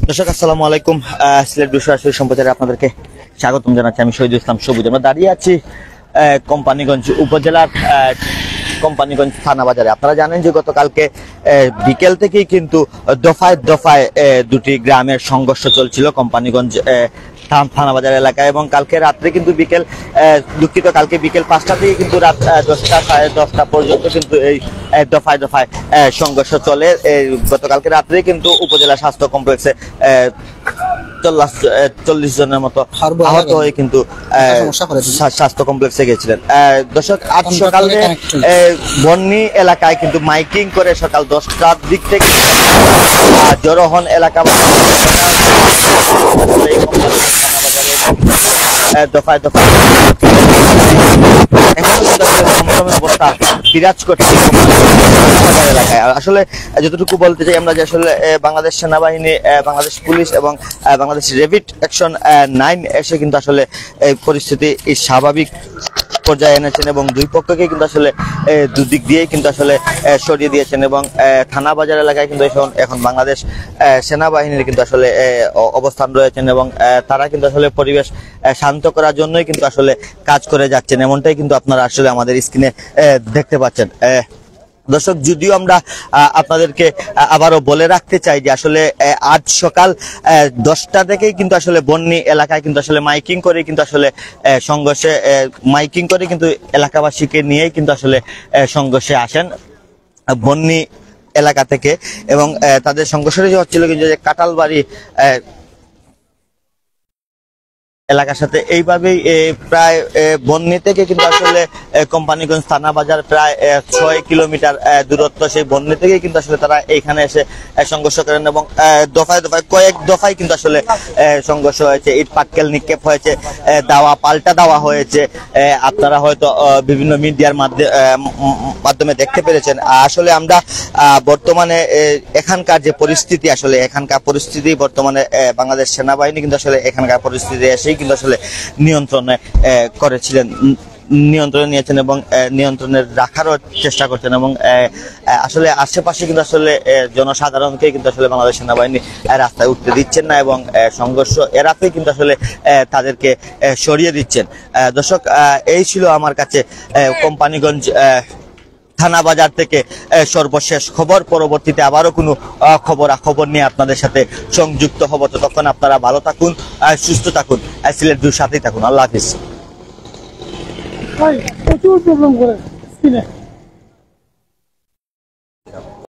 দর্শক আসসালামু আলাইকুম। সিলেট সরাসরি সম্প্রচারে আপনাদেরকে স্বাগতম জানাচ্ছি। আমি শহীদুল ইসলাম সবুজ। আমরা দাঁড়িয়ে আছি কোম্পানিগঞ্জ উপজেলার কোম্পানিগঞ্জ থানা বাজারে। আপনারা জানেন যে গতকালকে বিকেল থেকেই কিন্তু দফায় দফায় দুটি গ্রামের সংঘর্ষ চলছিল কোম্পানিগঞ্জ থানা বাজার এলাকায়, এবং কালকে রাত্রে কিন্তু কালকে বিকেল 5টা থেকে কিন্তু রাত 10টা সাড়ে 10টা পর্যন্ত কিন্তু এই দফায় দফায় সংঘর্ষ চলে। গতকালকে রাত্রে কিন্তু উপজেলা স্বাস্থ্য কমপ্লেক্সে 40 জনের মতো আহত হয়ে কিন্তু স্বাস্থ্য কমপ্লেক্সে গেছিলেন। দর্শক, আজ সকালে বন্নি এলাকায় কিন্তু মাইকিং করে সকাল 10টার দিক থেকে জড়ো হন এলাকাবাসী। দফায় দফায় অবস্থা বিরাজ করছে এলাকায়। আসলে যতটুকু বলতে চাই আমরা যে আসলে বাংলাদেশ সেনাবাহিনী, বাংলাদেশ পুলিশ এবং বাংলাদেশ র্যাপিড অ্যাকশন 9 এসে কিন্তু আসলে এই পরিস্থিতি স্বাভাবিক পর্যায়ে এনেছেন, এবং দুই পক্ষকে কিন্তু আসলে দুদিক দিয়েই কিন্তু আসলে সরিয়ে দিয়েছেন, এবং থানা বাজার এলাকায় কিন্তু এখন বাংলাদেশ সেনাবাহিনীর কিন্তু আসলে অবস্থান রয়েছেন, এবং তারা কিন্তু আসলে পরিবেশ শান্ত করার জন্যই কিন্তু আসলে কাজ করে যাচ্ছেন। এমনটাই কিন্তু আপনারা আসলে আমাদের স্ক্রিনে দেখতে পাচ্ছেন। দর্শক, যদিও আমরা আপনাদেরকে আবারও বলে রাখতে চাই যে আসলে আজ সকাল 10টা থেকেই কিন্তু আসলে বন্নি এলাকায় কিন্তু আসলে মাইকিং করে কিন্তু আসলে সংঘর্ষে মাইকিং করে কিন্তু এলাকাবাসীকে নিয়েই কিন্তু আসলে সংঘর্ষে আসেন বন্নি এলাকা থেকে, এবং তাদের সংঘর্ষে হচ্ছিল কিন্তু যে কাটালবাড়ি এলাকার সাথে। এইভাবেই প্রায় বন্নি থেকে কিন্তু আসলে কোম্পানিগঞ্জ থানা বাজার প্রায় 6 কিলোমিটার দূরত্ব। সেই বন্নি থেকে কিন্তু আসলে তারা এইখানে এসে সংঘর্ষ করেন, এবং দফায় দফায় কয়েক দফায় কিন্তু আসলে সংঘর্ষ হয়েছে, ইট পাটকেল নিক্ষেপ হয়েছে, পাল্টা দেওয়া হয়েছে। আপনারা হয়তো বিভিন্ন মিডিয়ার মাধ্যমে দেখতে পেরেছেন। আসলে আমরা বর্তমানে এখানকার যে পরিস্থিতি, আসলে এখানকার পরিস্থিতি বর্তমানে বাংলাদেশ সেনাবাহিনী কিন্তু আসলে এখানকার পরিস্থিতি এসেই কিন্তু আসলে নিয়ন্ত্রণে নিয়েছেন, এবং নিয়ন্ত্রণে রাখারও চেষ্টা করছেন, এবং আসলে আশেপাশে কিন্তু আসলে জনসাধারণকে কিন্তু আসলে বাংলাদেশ সেনাবাহিনী রাস্তায় উঠতে দিচ্ছেন না, এবং সংঘর্ষ এড়াতে কিন্তু আসলে তাদেরকে সরিয়ে দিচ্ছেন। দর্শক, এই ছিল আমার কাছে কোম্পানিগঞ্জ থানা বাজার থেকে সর্বশেষ খবর। পরবর্তীতে আবারও কোনো খবর নিয়ে আপনাদের সাথে সংযুক্ত হব। ততক্ষণ আপনারা ভালো থাকুন, সুস্থ থাকুন, সিলেট সাথেই থাকুন। আল্লাহ হাফিজ।